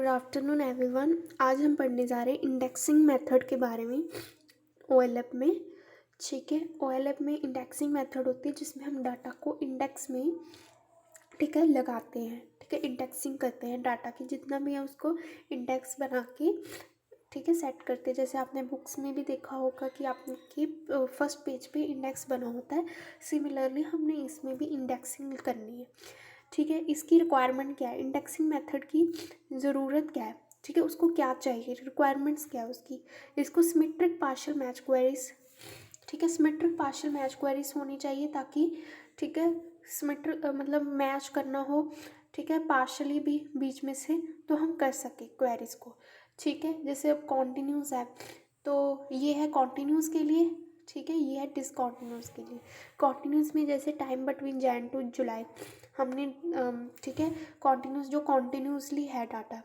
Afternoon everyone. आज हम पढ़ने जा रहे हैं इंडेक्सिंग मेथड के बारे में ओएलएप में। ठीक है, ओएलएप में इंडेक्सिंग मेथड होती है जिसमें हम डाटा को इंडेक्स में ठीक है लगाते हैं। ठीक है, इंडेक्सिंग करते हैं डाटा की, जितना भी है उसको इंडेक्स बना के ठीक है सेट करते हैं। जैसे आपने बुक्स में भी देखा होगा कि आपके फर्स्ट पेज पे इंडेक्स बना होता है, सिमिलरली हमने इसमें भी इंडेक्सिंग करनी है। ठीक है, इसकी रिक्वायरमेंट क्या है, इंडेक्सिंग मेथड की ज़रूरत क्या है, ठीक है, उसको क्या चाहिए, रिक्वायरमेंट्स क्या है उसकी। इसको सिमेट्रिक पार्शियल मैच क्वेरीज, ठीक है, सिमेट्रिक पार्शियल मैच क्वेरीज होनी चाहिए ताकि ठीक है सिमेट्रिक मतलब मैच करना हो, ठीक है, पार्शली भी बीच में से तो हम कर सके क्वेरीज को। ठीक है, जैसे अब कॉन्टिन्यूस है तो ये है कॉन्टिन्यूस के लिए, ठीक है, ये है डिसकॉन्टिन्यूस के लिए। कॉन्टिन्यूस में जैसे टाइम बिटवीन जैन टू जुलाई हमने ठीक है कॉन्टिन्यूस जो कॉन्टिन्यूसली है डाटा,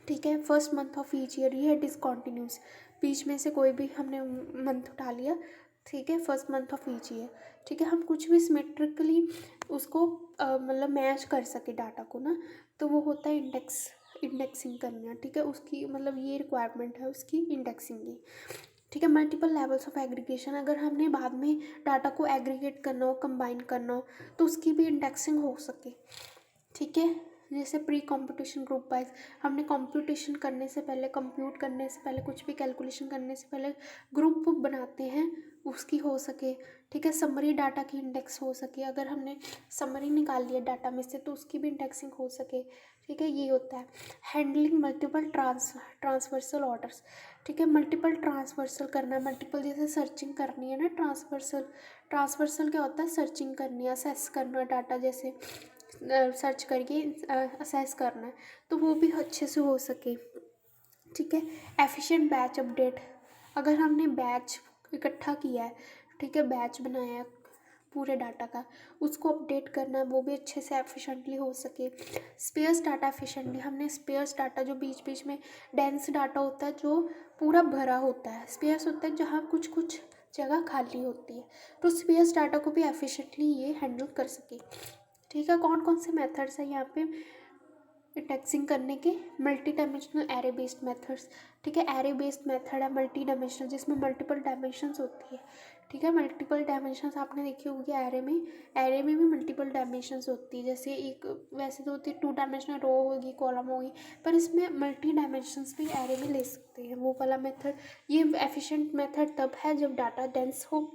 ठीक है, first month of each year, ये है डिसकॉन्टिन्यूस। बीच में से कोई भी हमने मंथ उठा लिया, ठीक है, first month of each year. ठीक है, हम कुछ भी सिमेट्रिकली उसको मतलब मैच कर सके डाटा को ना, तो वो होता है इंडेक्सिंग करना। ठीक है, उसकी मतलब ये रिक्वायरमेंट है उसकी इंडेक्सिंग की। ठीक है, मल्टीपल लेवल्स ऑफ एग्रीगेशन, अगर हमने बाद में डाटा को एग्रीगेट करना हो, कंबाइन करना हो, तो उसकी भी इंडेक्सिंग हो सके। ठीक है, जैसे प्री कंप्यूटेशन ग्रुप वाइज, हमने कंप्यूटेशन करने से पहले, कंप्यूट करने से पहले, कुछ भी कैलकुलेशन करने से पहले ग्रुप बनाते हैं, उसकी हो सके। ठीक है, समरी डाटा की इंडेक्स हो सके, अगर हमने समरी निकाल लिया डाटा में से तो उसकी भी इंडेक्सिंग हो सके। ठीक है, ये होता है हैंडलिंग मल्टीपल ट्रांसवर्सल ऑर्डर्स। ठीक है, मल्टीपल ट्रांसवर्सल करना, मल्टीपल जैसे सर्चिंग करनी है ना, ट्रांसवर्सल क्या होता है, सर्चिंग करनी है, असेस करना डाटा, जैसे सर्च करके असेस करना है, तो वो भी अच्छे से हो सके। ठीक है, एफिशिएंट बैच अपडेट, अगर हमने बैच इकट्ठा किया है, ठीक है, बैच बनाया है पूरे डाटा का, उसको अपडेट करना है, वो भी अच्छे से एफिशिएंटली हो सके। स्पेयर्स डाटा एफिशिएंटली, हमने स्पेयर्स डाटा जो बीच बीच में डेंस डाटा होता है जो पूरा भरा होता है, स्पेयर्स होता है जहाँ कुछ कुछ जगह खाली होती है, तो स्पेयर्स डाटा को भी एफिशिएंटली ये हैंडल कर सके। ठीक है, कौन कौन से मेथड्स हैं यहाँ पे इंडेक्सिंग करने के, multi dimensional array based methods. ठीक है, एरे बेस्ड मेथड है मल्टी डायमेंशनल, जिसमें मल्टीपल डायमेंशंस होती है। ठीक है, मल्टीपल डायमेंशंस आपने देखी होगी एरे में भी मल्टीपल डायमेंशंस होती है। जैसे एक वैसे तो होती है 2 डायमेंशनल रो होगी, कॉलम होगी, पर इसमें मल्टी डायमेंशंस भी एरे में ले सकते हैं, वो वाला मेथड। ये एफिशिएंट मेथड तब है जब डाटा डेंस हो।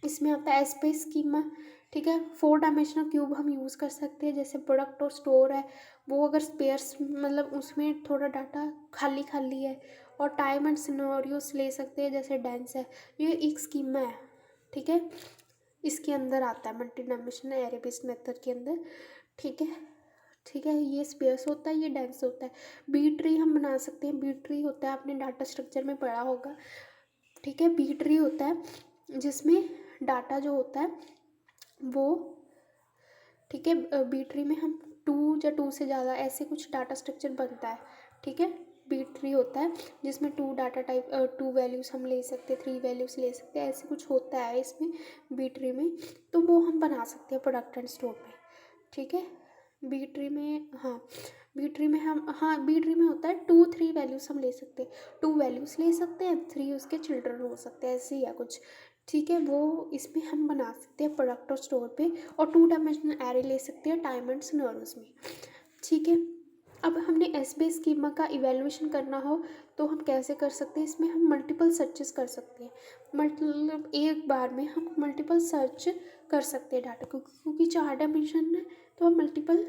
इसमें आता है एस्पेस स्कीमा। ठीक है, 4 डायमेंशनल क्यूब हम यूज़ कर सकते हैं, जैसे प्रोडक्ट और स्टोर है, वो अगर स्पेयर्स मतलब उसमें थोड़ा डाटा खाली खाली है, और टाइम एंड सिनेरियोस ले सकते हैं, जैसे डेंस है, ये एक स्कीमा है। ठीक है, इसके अंदर आता है multi dimensional array based method के अंदर। ठीक है, ठीक है, ये स्पेयर्स होता है, ये डेंस होता है। बी ट्री हम बना सकते हैं, बी ट्री होता है, आपने डाटा स्ट्रक्चर में पढ़ा होगा। ठीक है, बी ट्री होता है जिसमें डाटा जो होता है वो, ठीक है, बी ट्री में हम 2 या 2 से ज़्यादा ऐसे कुछ डाटा स्ट्रक्चर बनता है। ठीक है, बी ट्री होता है जिसमें 2 डाटा टाइप 2 वैल्यूज़ हम ले सकते हैं, 3 वैल्यूज़ ले सकते हैं, ऐसे कुछ होता है इसमें बी ट्री में, तो वो हम बना सकते हैं प्रोडक्ट एंड स्टोर में। ठीक है, बी ट्री में, हाँ बी ट्री में हम, हाँ बी ट्री में होता है 2-3 वैल्यूज़ हम ले सकते हैं, 2 वैल्यूज़ ले सकते हैं, 3 उसके चिल्ड्रन हो सकते हैं, ऐसे ही है कुछ। ठीक है, वो इसमें हम बना सकते हैं प्रोडक्ट और स्टोर पे, और 2 डायमेंशनल एरे ले सकते हैं टाइम एंड सिनेरियोस में। ठीक है, अब हमने एस बी स्कीमा का इवेल्युएशन करना हो तो हम कैसे कर सकते हैं, इसमें हम मल्टीपल सर्चेस कर सकते हैं, मतलब एक बार में हम मल्टीपल सर्च कर सकते हैं डाटा को, क्योंकि 4 डायमेंशन है तो हम मल्टीपल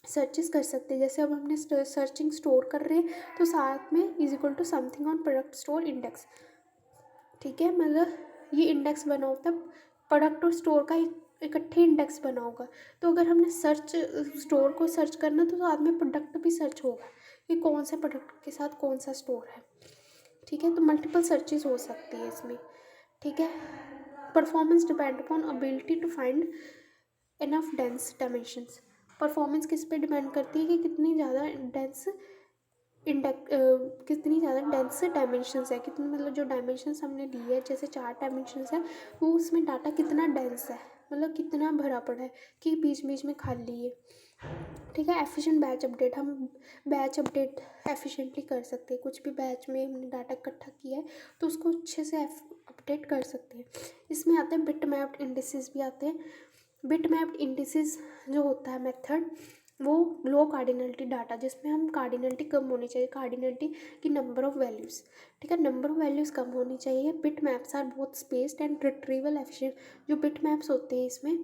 सर्चेस कर सकते हैं। जैसे अब हमने सर्चिंग स्टोर कर रहे हैं तो साथ में is equal to something on product store index. ठीक है, मतलब ये इंडेक्स बना होता है, प्रोडक्ट और स्टोर का इकट्ठे इंडेक्स बना होगा, तो अगर हमने सर्च स्टोर को सर्च करना तो साथ में प्रोडक्ट भी सर्च होगा कि कौन से प्रोडक्ट के साथ कौन सा स्टोर है। ठीक है, तो मल्टीपल सर्चेस हो सकती है इसमें। ठीक है, performance depend upon ability to find enough dense dimensions. Performance किस पे डिपेंड करती है कि कितनी ज़्यादा डेंस कितनी ज़्यादा डेंस डायमेंशंस है, कितनी मतलब जो डायमेंशंस हमने ली है, जैसे 4 डायमेंशंस है, वो उसमें डाटा कितना डेंस है, मतलब कितना भरा पड़ा है कि बीच बीच में खाली है। ठीक है। एफिशिएंट बैच अपडेट, हम बैच अपडेट एफिशिएंटली कर सकते हैं। कुछ भी बैच में हमने डाटा इकट्ठा किया है तो उसको अच्छे से अपडेट कर सकते हैं। इसमें आते हैं बिट मैप्ड इंडिसेस भी आते हैं। बिट मैप्ड इंडिसेस जो होता है मेथड, वो लो कार्डिनलिटी डाटा, जिसमें हम कार्डिनलिटी कम होनी चाहिए, कार्डिनलिटी की नंबर ऑफ वैल्यूज़, ठीक है, नंबर ऑफ वैल्यूज़ कम होनी चाहिए। Bit maps are both spaced and retrieval efficient. जो बिट मैप्स होते हैं इसमें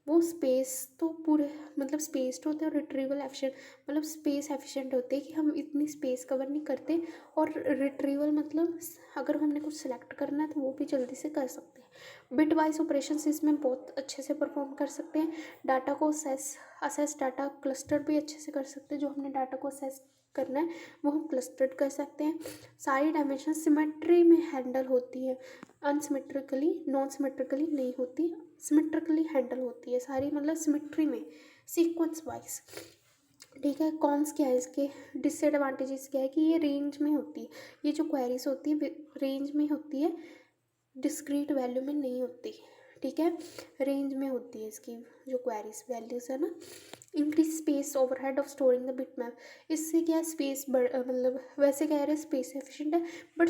वो स्पेस तो पूरे मतलब स्पेस्ड होते हैं और रिट्रीवल एफिशिएंट मतलब स्पेस एफिशिएंट होते हैं कि हम इतनी स्पेस कवर नहीं करते। और रिट्रीवल मतलब अगर हमने कुछ सेलेक्ट करना है तो वो भी जल्दी से कर सकते हैं। बिट वाइज ऑपरेशन इसमें बहुत अच्छे से परफॉर्म कर सकते हैं। डाटा को असेस डाटा क्लस्टर भी अच्छे से कर सकते हैं। जो हमने डाटा को असेस करना है वो हम क्लस्टर्ड कर सकते हैं। सारी डायमेंशन सिमेट्री में हैंडल होती है, अनसिमेट्रिकली नॉन सिमेट्रिकली नहीं होती, सिमेट्रिकली हैंडल होती है सारी, मतलब सिमेट्री में सीक्वेंस वाइज। ठीक है। कॉन्स क्या है इसके, डिसएडवांटेजेस क्या है कि ये रेंज में होती है, ये जो क्वेरीज होती है रेंज में होती है, डिस्क्रीट वैल्यू में नहीं होती। ठीक है, रेंज में होती है इसकी जो क्वेरीज वैल्यूज है ना। Increase space overhead of storing the bit map, इससे क्या है स्पेस मतलब वैसे कह रहे हैं स्पेस एफिशिएंट है, बट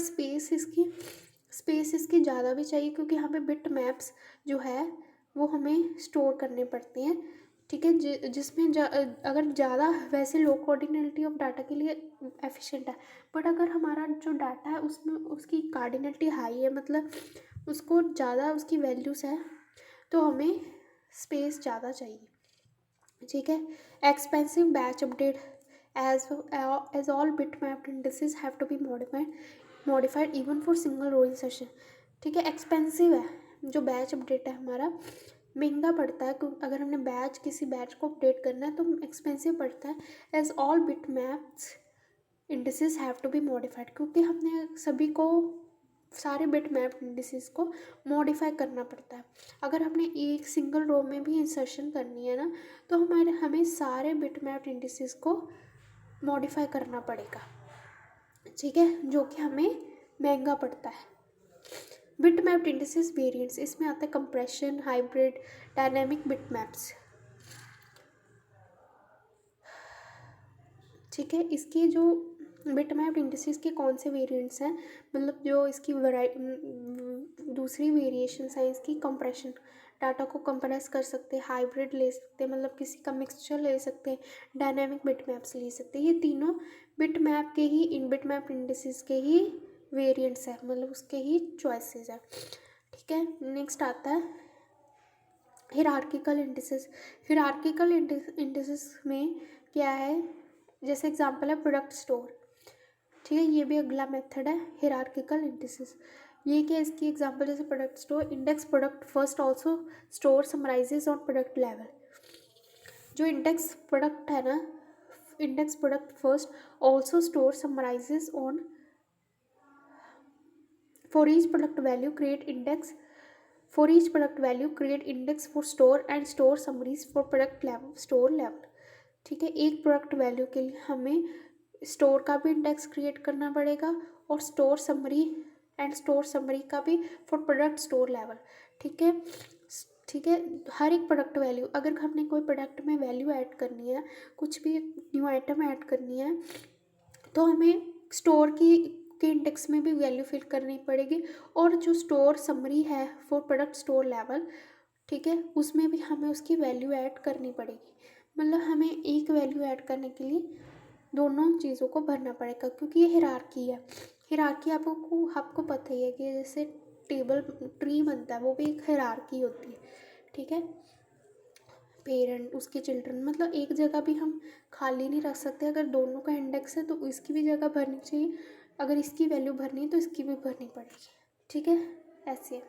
स्पेस इसकी ज़्यादा भी चाहिए क्योंकि हमें बिट मैप्स जो है वो हमें स्टोर करने पड़ते हैं। ठीक है, जिसमें अगर ज़्यादा वैसे लो कोऑर्डिनेलिटी ऑफ डाटा के लिए एफिशिएंट है, बट अगर हमारा जो डाटा है उसमें उसकी कार्डिनलिटी हाई है, मतलब उसको ज़्यादा उसकी वैल्यूज़ है, तो हमें स्पेस ज़्यादा चाहिए। ठीक है। Expensive batch update, as all bit mapped indices have to be modified even for single row insertion. ठीक है, एक्सपेंसिव है जो बैच अपडेट है हमारा, महंगा पड़ता है क्योंकि अगर हमने किसी बैच को अपडेट करना है तो एक्सपेंसिव पड़ता है। As all bit maps indices have to be modified, क्योंकि हमने सारे बिट मैप इंडिसेस को मॉडिफाई करना पड़ता है। अगर हमने एक सिंगल रो में भी इंसर्शन करनी है ना तो हमें सारे बिट मैप इंडिसेस को मॉडिफाई करना पड़ेगा। ठीक है, जो कि हमें महंगा पड़ता है। बिट मैप इंडिसेस वेरिएंट्स, इसमें आता है compression, hybrid, dynamic bit maps. ठीक है, इसके जो बिट मैप इंडिसेस के कौन से वेरिएंट्स हैं, मतलब जो इसकी दूसरी वेरिएशंस हैं इसकी, कंप्रेशन, डाटा को कंप्रेस कर सकते हैं, हाइब्रिड ले सकते हैं मतलब किसी का मिक्सचर ले सकते हैं, डायनेमिक बिट मैप्स ले सकते हैं। ये तीनों बिट मैप के ही बिट मैप इंडिसेस के ही वेरिएंट्स हैं, मतलब उसके ही चॉइसेस हैं। ठीक है, नेक्स्ट आता है हिरार्किकल इंडिसेस। हिरार्किकल इंडिसेस में क्या है, जैसे एग्जांपल है प्रोडक्ट स्टोर। ठीक है, ये भी अगला मेथड है हिरार्किकल इंडिसेस। ये क्या है इसकी एग्जांपल, जैसे product store, index product first also store summarises on product level. जो इंडेक्स प्रोडक्ट है ना, index product first also store summarises on for each product value create index For each product value, create index for store and store summaries for product level, store level। ठीक है, एक product value के लिए हमें store का भी index create करना पड़ेगा और स्टोर समरी का भी फॉर प्रोडक्ट स्टोर लेवल। ठीक है, ठीक है, हर एक प्रोडक्ट वैल्यू, अगर हमने कोई प्रोडक्ट में वैल्यू ऐड करनी है, कुछ भी न्यू आइटम ऐड करनी है, तो हमें स्टोर के इंडेक्स में भी वैल्यू फिल करनी पड़ेगी और जो स्टोर समरी है फॉर प्रोडक्ट स्टोर लेवल, ठीक है, उसमें भी हमें उसकी वैल्यू ऐड करनी पड़ेगी। मतलब हमें एक वैल्यू ऐड करने के लिए दोनों चीज़ों को भरना पड़ेगा क्योंकि ये हिरार्की है। हिरार्की आपको पता ही है कि जैसे टेबल ट्री बनता है वो भी एक हिरार्की होती है। ठीक है, पेरेंट उसके चिल्ड्रन, मतलब एक जगह भी हम खाली नहीं रख सकते। अगर दोनों का इंडेक्स है तो इसकी भी जगह भरनी चाहिए, अगर इसकी वैल्यू भरनी है तो इसकी भी भरनी पड़ेगी। ठीक है, ऐसे है।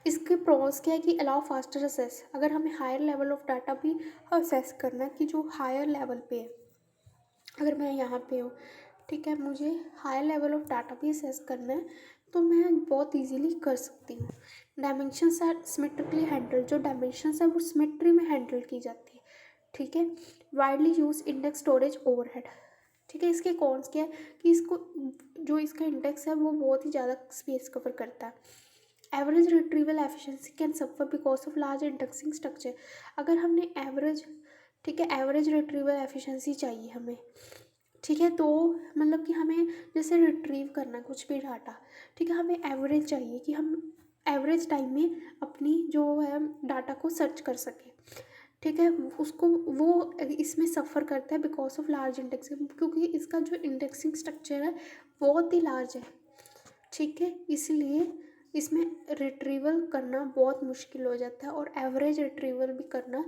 इसके प्रोस क्या है कि अलाउ फास्टर असेस, अगर हमें हायर लेवल ऑफ डाटा भी असेस करना है कि जो हायर लेवल पे है, अगर मैं यहाँ पे हूँ, ठीक है, मुझे हायर लेवल ऑफ डाटा भी असेस करना है तो मैं बहुत इजीली कर सकती हूँ। डायमेंशंस आर सिमेट्रिकली हैंडल, जो डायमेंशंस है वो सिमेट्री में हैंडल की जाती है। ठीक है, widely use index storage overhead. ठीक है, इसके कॉन्स क्या है कि इसको जो इसका इंडेक्स है वो बहुत ही ज़्यादा स्पेस कवर करता है। Average retrieval efficiency can suffer because of large indexing structure. अगर हमने एवरेज, ठीक है, एवरेज रिट्रीवल एफिशिएंसी चाहिए हमें, ठीक है, तो मतलब कि हमें जैसे रिट्रीव करना कुछ भी डाटा, ठीक है, हमें एवरेज चाहिए कि हम एवरेज टाइम में अपनी जो है डाटा को सर्च कर सकें, ठीक है, उसको वो इसमें सफ़र करता है बिकॉज ऑफ लार्ज इंडेक्सिंग, क्योंकि इसका जो इंडेक्सिंग स्ट्रक्चर है बहुत ही लार्ज है, ठीक है, इसलिए इसमें रिट्रीवल करना बहुत मुश्किल हो जाता है। और एवरेज रिट्रीवल भी करना,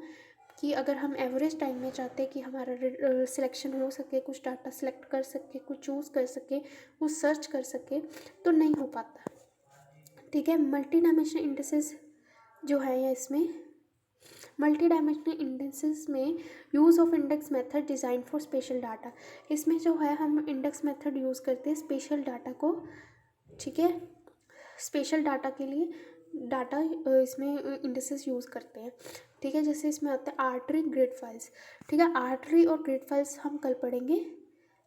कि अगर हम एवरेज टाइम में चाहते हैं कि हमारा सिलेक्शन हो सके, कुछ डाटा सेलेक्ट कर सके, कुछ चूज़ कर सके, कुछ सर्च कर सके, तो नहीं हो पाता, ठीक है। मल्टी डायमेंशनल इंडेक्सेस जो है या इसमें मल्टी डायमेंशनल इंडेक्सेस में use of index method design for special data, इसमें जो है हम इंडेक्स मेथड यूज़ करते हैं स्पेशल डाटा को, ठीक है, स्पेशल डाटा के लिए डाटा इसमें इंडेक्सेस यूज़ करते हैं, ठीक है। जैसे इसमें आता है आर्टरी ग्रिड फाइल्स, ठीक है, आर्टरी और ग्रिड फाइल्स हम कल पढ़ेंगे,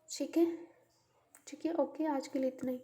ठीक है, ठीक है, ओके, आज के लिए इतना ही।